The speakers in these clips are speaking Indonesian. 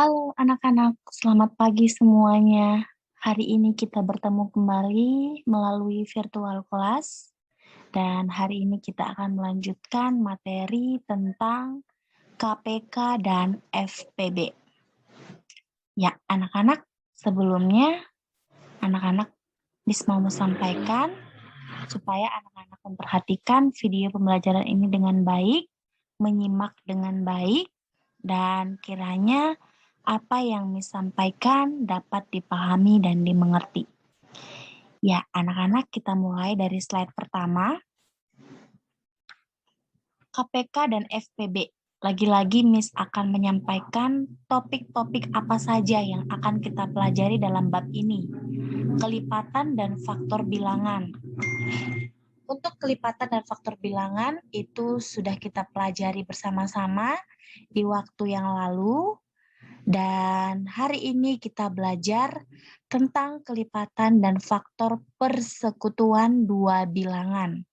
Halo anak-anak, selamat pagi semuanya. Hari ini kita bertemu kembali melalui virtual class dan hari ini kita akan melanjutkan materi tentang KPK dan FPB. Ya, anak-anak, sebelumnya anak-anak Miss mau sampaikan supaya anak-anak memperhatikan video pembelajaran ini dengan baik, menyimak dengan baik, dan kiranya apa yang Miss sampaikan dapat dipahami dan dimengerti. Ya, anak-anak kita mulai dari slide pertama. KPK dan FPB. Lagi-lagi Miss akan menyampaikan topik-topik apa saja yang akan kita pelajari dalam bab ini. Kelipatan dan faktor bilangan. Untuk kelipatan dan faktor bilangan itu sudah kita pelajari bersama-sama di waktu yang lalu. Dan hari ini kita belajar tentang kelipatan dan faktor persekutuan dua bilangan.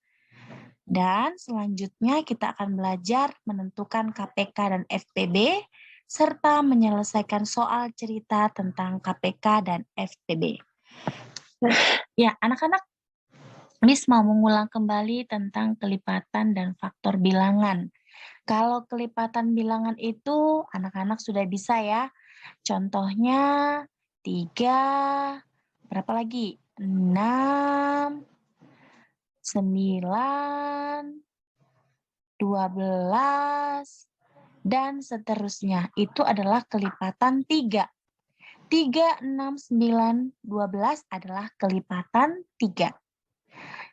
Dan selanjutnya kita akan belajar menentukan KPK dan FPB, serta menyelesaikan soal cerita tentang KPK dan FPB. Ya, anak-anak, Miss mau mengulang kembali tentang kelipatan dan faktor bilangan. Kalau kelipatan bilangan itu anak-anak sudah bisa ya. Contohnya 3, berapa lagi? 6, 9, 12, dan seterusnya. Itu adalah kelipatan 3. 3, 6, 9, 12 adalah kelipatan 3.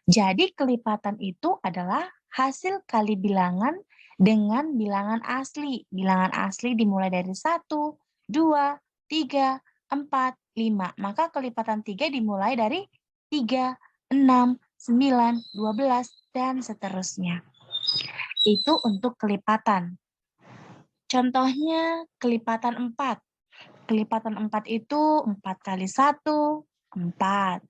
Jadi kelipatan itu adalah hasil kali bilangan dengan bilangan asli. Bilangan asli dimulai dari 1, 2, 3, 4, 5. Maka kelipatan 3 dimulai dari 3, 6, 9, 12, dan seterusnya. Itu untuk kelipatan. Contohnya kelipatan 4. Kelipatan 4 itu 4 kali 1, 4.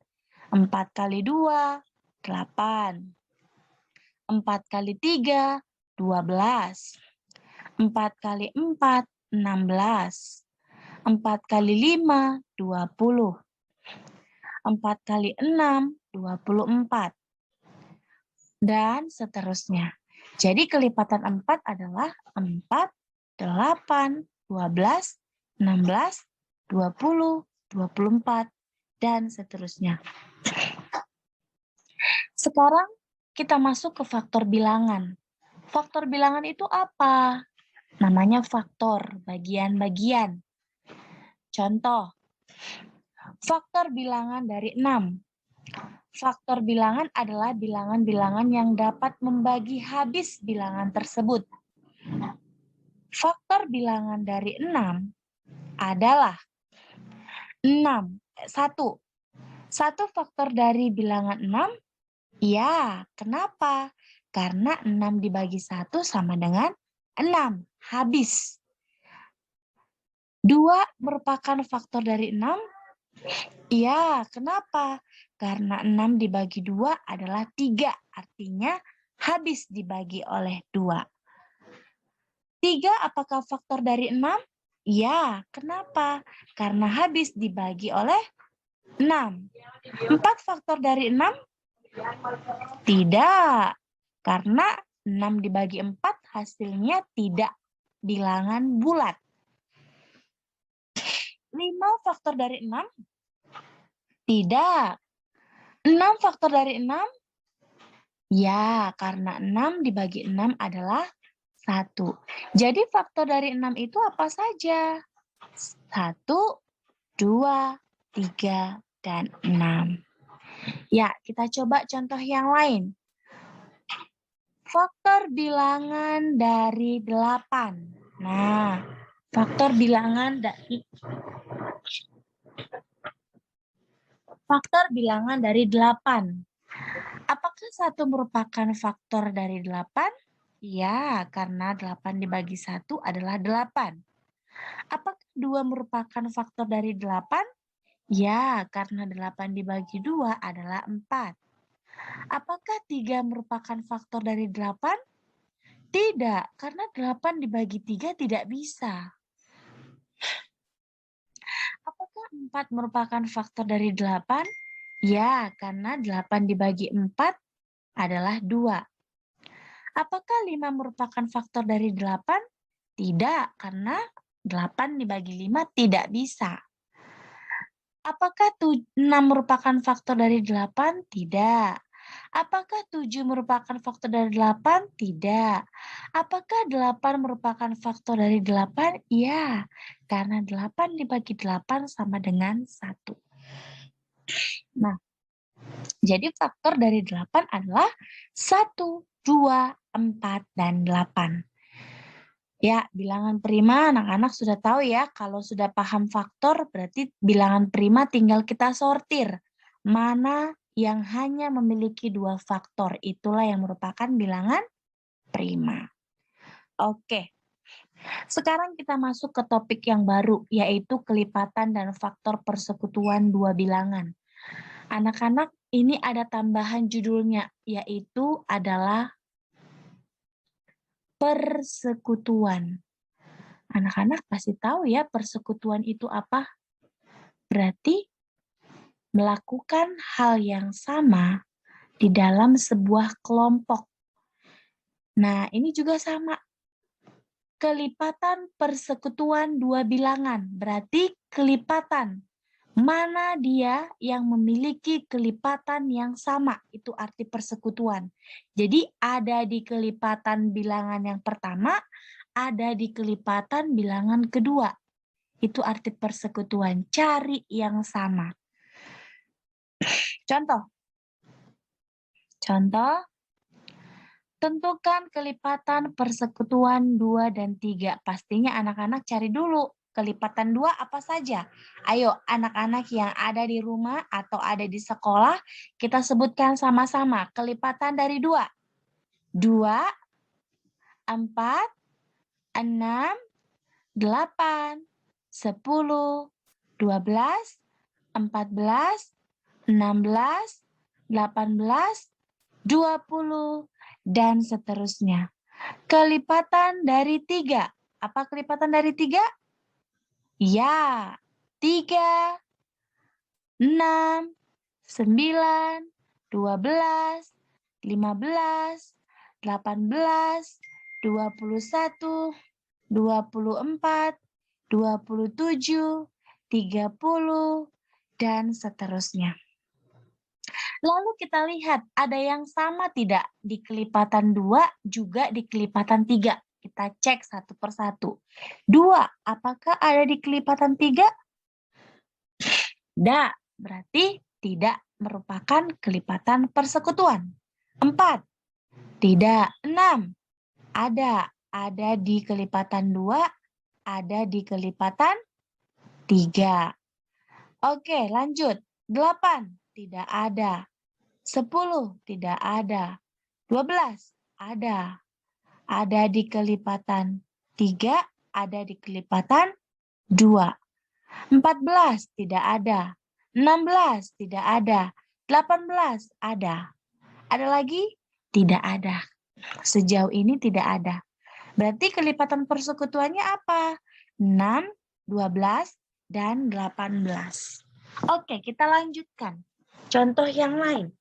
4 kali 2, 8. 4 kali 3, 12. 4 kali 4, 16. 4 kali 5, 20. 4 kali 6, 24. Dan seterusnya. Jadi kelipatan 4 adalah 4, 8, 12, 16, 20, 24, dan seterusnya. Sekarang kita masuk ke faktor bilangan. Faktor bilangan itu apa? Namanya faktor, bagian-bagian. Contoh, faktor bilangan dari 6. Faktor bilangan adalah bilangan-bilangan yang dapat membagi habis bilangan tersebut. Faktor bilangan dari 6 adalah 6. 1. 1 faktor dari bilangan 6? Ya, kenapa? Karena 6 dibagi 1 sama dengan 6, habis. 2 merupakan faktor dari 6? Iya, kenapa? Karena 6 dibagi 2 adalah 3, artinya habis dibagi oleh 2. 3 apakah faktor dari 6? Iya, kenapa? Karena habis dibagi oleh 6. 4 faktor dari 6? Tidak, karena 6 dibagi 4 hasilnya tidak bilangan bulat. 5 faktor dari 6? Tidak. 6 faktor dari 6? Ya, karena 6 dibagi 6 adalah 1. Jadi faktor dari 6 itu apa saja? 1, 2, 3, dan 6. Ya, kita coba contoh yang lain. Faktor bilangan dari 8. Nah, faktor bilangan dari 8. Apakah 1 merupakan faktor dari 8? Ya, karena 8 dibagi 1 adalah 8. Apakah 2 merupakan faktor dari 8? Ya, karena 8 dibagi 2 adalah 4. Apakah 3 merupakan faktor dari 8? Tidak, karena 8 dibagi 3 tidak bisa. Apakah 4 merupakan faktor dari 8? Ya, karena 8 dibagi 4 adalah 2. Apakah 5 merupakan faktor dari 8? Tidak, karena 8 dibagi 5 tidak bisa. Apakah 6 merupakan faktor dari 8? Tidak. Apakah 7 merupakan faktor dari 8? Tidak. Apakah 8 merupakan faktor dari 8? Iya, karena 8 dibagi 8 sama dengan 1. Nah, jadi faktor dari 8 adalah 1, 2, 4, dan 8. Ya, bilangan prima anak-anak sudah tahu ya, kalau sudah paham faktor berarti bilangan prima tinggal kita sortir. Mana yang hanya memiliki 2 faktor, itulah yang merupakan bilangan prima. Oke, sekarang kita masuk ke topik yang baru, yaitu kelipatan dan faktor persekutuan dua bilangan. Anak-anak, ini ada tambahan judulnya, yaitu adalah persekutuan. Anak-anak pasti tahu ya persekutuan itu apa? Berarti melakukan hal yang sama di dalam sebuah kelompok. Nah, ini juga sama. Kelipatan persekutuan dua bilangan. Berarti kelipatan. Mana dia yang memiliki kelipatan yang sama? Itu arti persekutuan. Jadi ada di kelipatan bilangan yang pertama, ada di kelipatan bilangan kedua. Itu arti persekutuan. Cari yang sama. Contoh. Tentukan kelipatan persekutuan 2 dan 3. Pastinya anak-anak cari dulu. Kelipatan 2 apa saja? Ayo anak-anak yang ada di rumah atau ada di sekolah, kita sebutkan sama-sama. Kelipatan dari 2. 2, 4, 6, 8, 10, 12, 14, 16, 18, 20, dan seterusnya. Kelipatan dari 3. Apa kelipatan dari 3? Ya, 3, 6, 9, 12, 15, 18, 21, 24, 27, 30, dan seterusnya. Lalu kita lihat ada yang sama tidak di kelipatan 2 juga di kelipatan 3. Kita cek satu persatu. 2, apakah ada di kelipatan 3? Tidak, berarti tidak merupakan kelipatan persekutuan. 4, tidak. 6, ada di kelipatan 2, ada di kelipatan 3. Oke, lanjut. 8, tidak ada. 10, tidak ada. 12, ada. Ada di kelipatan 3, ada di kelipatan 2. 14, tidak ada. 16, tidak ada. 18, ada. Ada lagi? Tidak ada. Sejauh ini tidak ada. Berarti kelipatan persekutuannya apa? 6, 12, dan 18. Oke, kita lanjutkan. Contoh yang lain.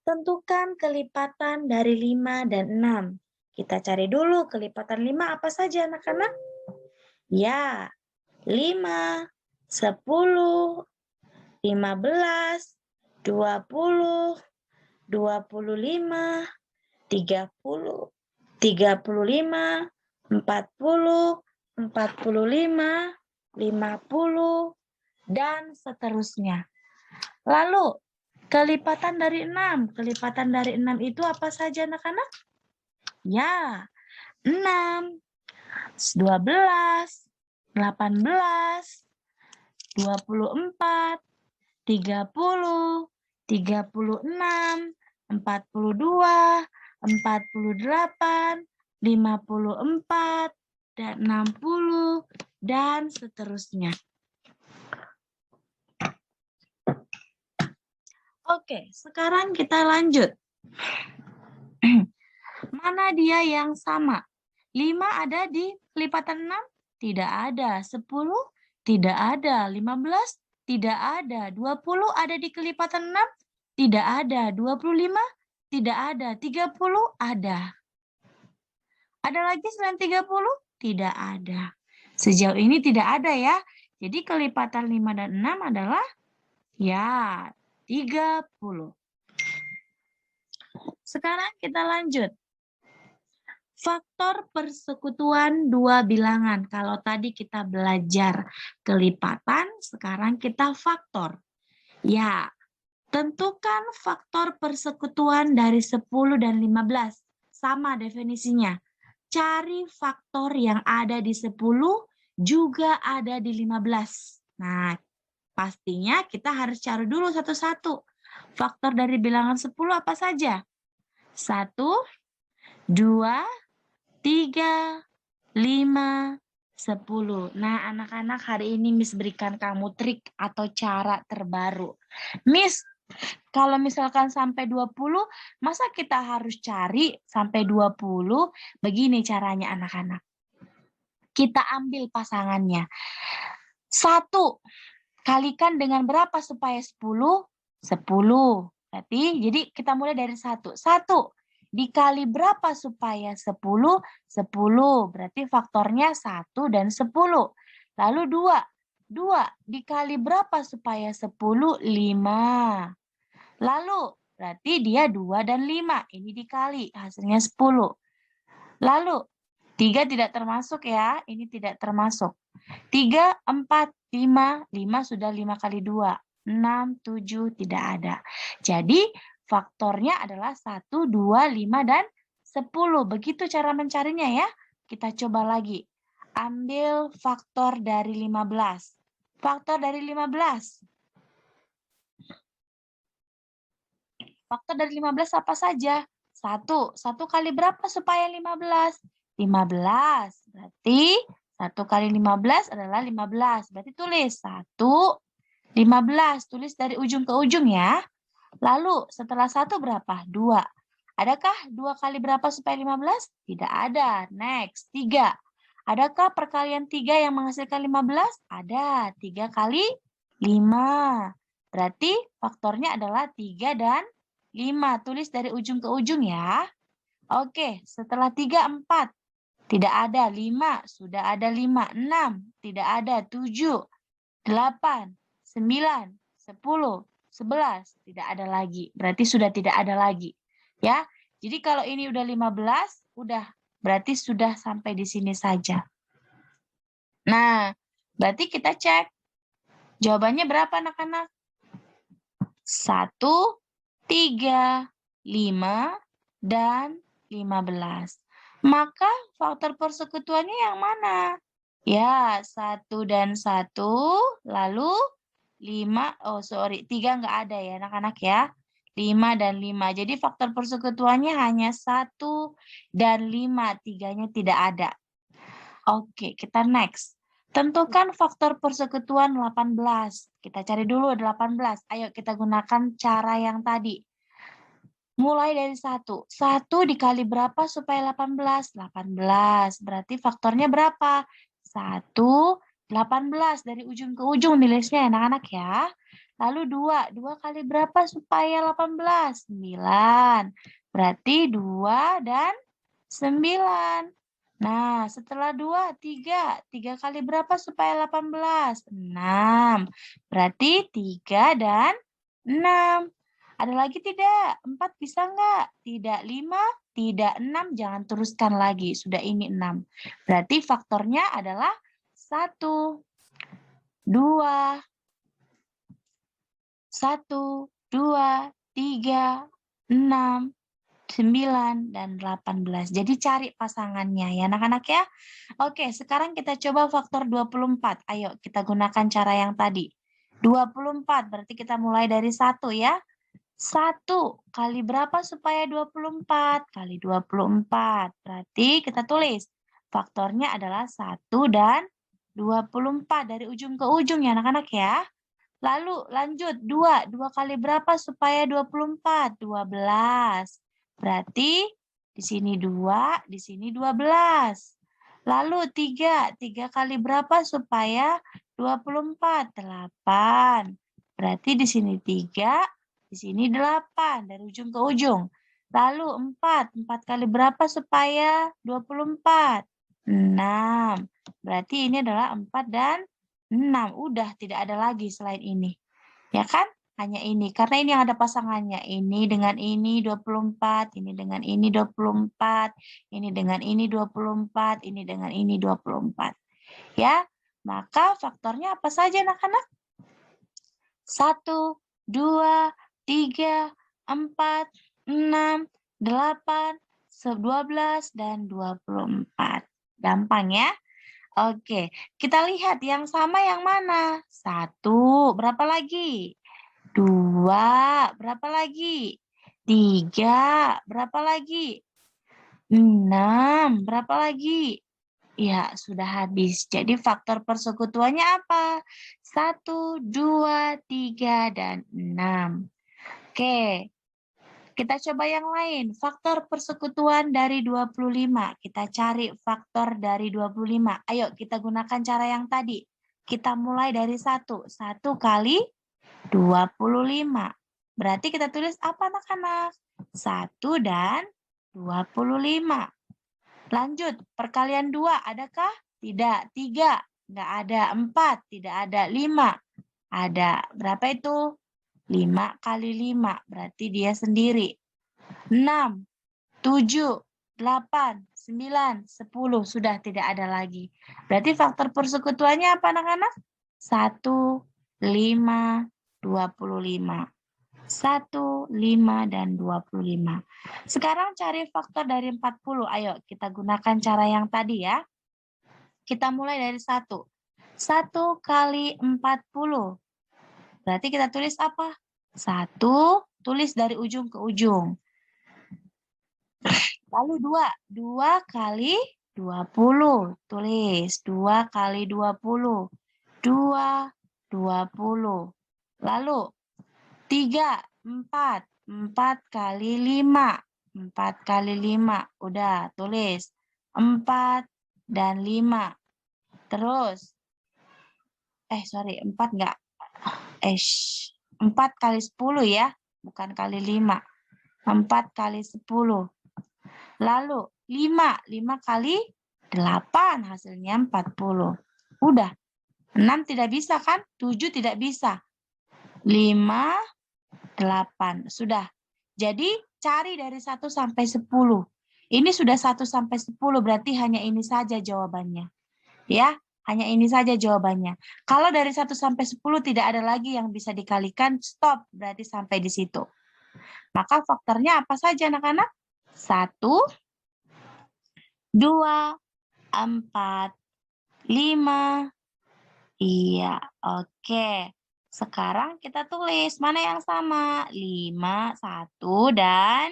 Tentukan kelipatan dari 5 dan 6. Kita cari dulu kelipatan 5 apa saja anak-anak? Ya, 5, 10, 15, 20, 25, 30, 35, 40, 45, 50, dan seterusnya. Lalu, kelipatan dari 6. Kelipatan dari 6 itu apa saja anak-anak? Ya, 6, 12, 18, 24, 30, 36, 42, 48, 54, dan 60, dan seterusnya. Oke, sekarang kita lanjut. Mana dia yang sama? 5 ada di kelipatan 6? Tidak ada. 10? Tidak ada. 15? Tidak ada. 20 ada di kelipatan 6? Tidak ada. 25? Tidak ada. 30? Ada. Ada lagi selain 30? Tidak ada. Sejauh ini tidak ada ya. Jadi kelipatan 5 dan 6 adalah ya 30. Sekarang kita lanjut. Faktor persekutuan dua bilangan. Kalau tadi kita belajar kelipatan, sekarang kita faktor. Ya, tentukan faktor persekutuan dari 10 dan 15. Sama definisinya. Cari faktor yang ada di 10 juga ada di 15. Nah, pastinya kita harus cari dulu satu-satu. Faktor dari bilangan 10 apa saja? 1, 2, 3, 5, 10. Nah, anak-anak, hari ini Miss berikan kamu trik atau cara terbaru. Miss, kalau misalkan sampai 20, masa kita harus cari sampai 20? Begini caranya anak-anak. Kita ambil pasangannya. 1 kalikan dengan berapa supaya 10? 10. Berarti, jadi kita mulai dari 1. 1 dikali berapa supaya 10? 10. Berarti faktornya 1 dan 10. Lalu 2. 2 dikali berapa supaya 10? 5. Lalu berarti dia 2 dan 5. Ini dikali, hasilnya 10. Lalu 3 tidak termasuk ya, ini tidak termasuk. 3, 4, 5, 5 sudah 5 kali 2. 6, 7 tidak ada. Jadi faktornya adalah 1, 2, 5, dan 10. Begitu cara mencarinya ya. Kita coba lagi. Ambil faktor dari 15. Faktor dari 15. Faktor dari 15 apa saja? 1. 1 kali berapa supaya 15? 15. Berarti 1 kali 15 adalah 15. Berarti tulis 1, 15. Tulis dari ujung ke ujung ya. Lalu setelah 1 berapa? 2. Adakah 2 kali berapa supaya 15? Tidak ada. Next. 3. Adakah perkalian 3 yang menghasilkan 15? Ada. 3 kali 5. Berarti faktornya adalah 3 dan 5. Tulis dari ujung ke ujung ya. Oke, setelah 3, 4. Tidak ada. 5. Sudah ada 5. 6. Tidak ada. 7. 8. 9. 10. 11. Tidak ada lagi. Berarti sudah tidak ada lagi. Ya. Jadi kalau ini udah 15, udah berarti sudah sampai di sini saja. Nah, berarti kita cek. Jawabannya berapa anak-anak? 1, 3, 5, dan 15. Maka faktor persekutuannya yang mana? Ya, 1 dan 1, lalu 5, 3 nggak ada ya anak-anak ya. 5 dan 5. Jadi faktor persekutuannya hanya 1 dan 5, 3-nya tidak ada. Oke, kita next. Tentukan faktor persekutuan 18. Kita cari dulu 18. Ayo kita gunakan cara yang tadi. Mulai dari 1. 1 dikali berapa supaya 18? 18. Berarti faktornya berapa? 1, 18. Dari ujung ke ujung nulisnya anak-anak ya. Lalu 2. 2 kali berapa supaya 18? 9. Berarti 2 dan 9. Nah, setelah 2, 3. 3 kali berapa supaya 18? 6. Berarti 3 dan 6. Ada lagi tidak? 4 bisa nggak? Tidak. 5, tidak. 6, jangan teruskan lagi. Sudah ini 6. Berarti faktornya adalah 1, 2, 1, 2, 3, 6, 9, dan 18. Jadi cari pasangannya ya anak-anak ya. Oke, sekarang kita coba faktor 24. Ayo kita gunakan cara yang tadi. 24, berarti kita mulai dari 1 ya. 1 kali berapa supaya 24? Kali 24. Berarti kita tulis faktornya adalah 1 dan 24 dari ujung ke ujung ya anak-anak ya. Lalu lanjut 2. 2 kali berapa supaya 24? 12. Berarti di sini 2, di sini 12. Lalu 3. 3 kali berapa supaya 24, 8. Berarti di sini 3, di sini 8, dari ujung ke ujung. Lalu 4 kali berapa supaya 24? 6. Berarti ini adalah 4 dan 6. Udah, tidak ada lagi selain ini. Ya kan? Hanya ini. Karena ini yang ada pasangannya. Ini dengan ini 24, ini dengan ini 24, ini dengan ini 24, ini dengan ini 24. Ya, maka faktornya apa saja anak-anak? 1, 2, 3, 4, 6, 8, 12, dan 24. Gampang ya? Oke, kita lihat yang sama yang mana? 1, berapa lagi? 2, berapa lagi? 3, berapa lagi? 6, berapa lagi? Ya, sudah habis. Jadi faktor persekutuannya apa? 1, 2, 3, dan 6. Oke, kita coba yang lain. Faktor persekutuan dari 25. Kita cari faktor dari 25. Ayo kita gunakan cara yang tadi. Kita mulai dari 1. 1 kali 25. Berarti kita tulis apa anak-anak? 1 dan 25. Lanjut, perkalian 2 adakah? Tidak. 3, enggak ada. 4, tidak ada. 5, ada. Berapa itu? 5 kali 5, berarti dia sendiri. 6, 7, 8, 9, 10, sudah tidak ada lagi. Berarti faktor persekutuannya apa anak-anak? 1, 5, 25. 1, 5, dan 25. Sekarang cari faktor dari 40. Ayo kita gunakan cara yang tadi ya. Kita mulai dari 1. 1 kali 40. Berarti kita tulis apa? 1, tulis dari ujung ke ujung. Lalu 2. 2 kali 20. Tulis 2 kali 20. 2, 20. Lalu 3, 4. 4 kali 5. 4 kali 5. Udah, tulis. 4 dan 5. Terus. 4 enggak. 4 kali 10 ya. Bukan kali 5. 4 kali 10. Lalu 5. 5 kali 8. Hasilnya 40. Udah. 6 tidak bisa kan? 7 tidak bisa. 5, 8. Sudah. Jadi cari dari 1 sampai 10. Ini sudah 1 sampai 10, berarti hanya ini saja jawabannya. Ya, hanya ini saja jawabannya. Kalau dari 1 sampai 10 tidak ada lagi yang bisa dikalikan, stop. Berarti sampai di situ. Maka faktornya apa saja anak-anak? 1, 2, 4, 5. Iya, oke. Sekarang kita tulis mana yang sama? 5, 1, dan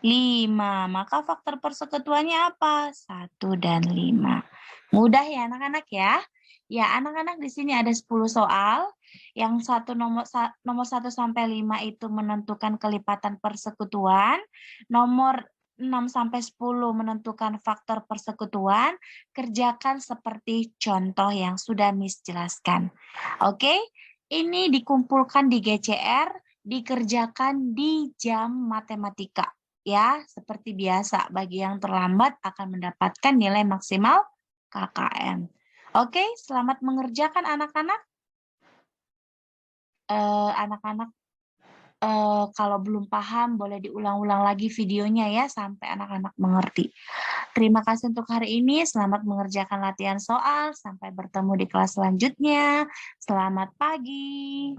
5. Maka faktor persekutuannya apa? 1 dan 5. Mudah ya anak-anak ya? Ya, anak-anak di sini ada 10 soal. Yang nomor 1 sampai 5 itu menentukan kelipatan persekutuan. Nomor 6 sampai 10 menentukan faktor persekutuan. Kerjakan seperti contoh yang sudah Miss jelaskan. Oke? Ini dikumpulkan di GCR, dikerjakan di jam matematika. Ya, seperti biasa, bagi yang terlambat akan mendapatkan nilai maksimal KKM. Oke, selamat mengerjakan anak-anak. Kalau belum paham, boleh diulang-ulang lagi videonya ya, sampai anak-anak mengerti. Terima kasih untuk hari ini. Selamat mengerjakan latihan soal. Sampai bertemu di kelas selanjutnya. Selamat pagi.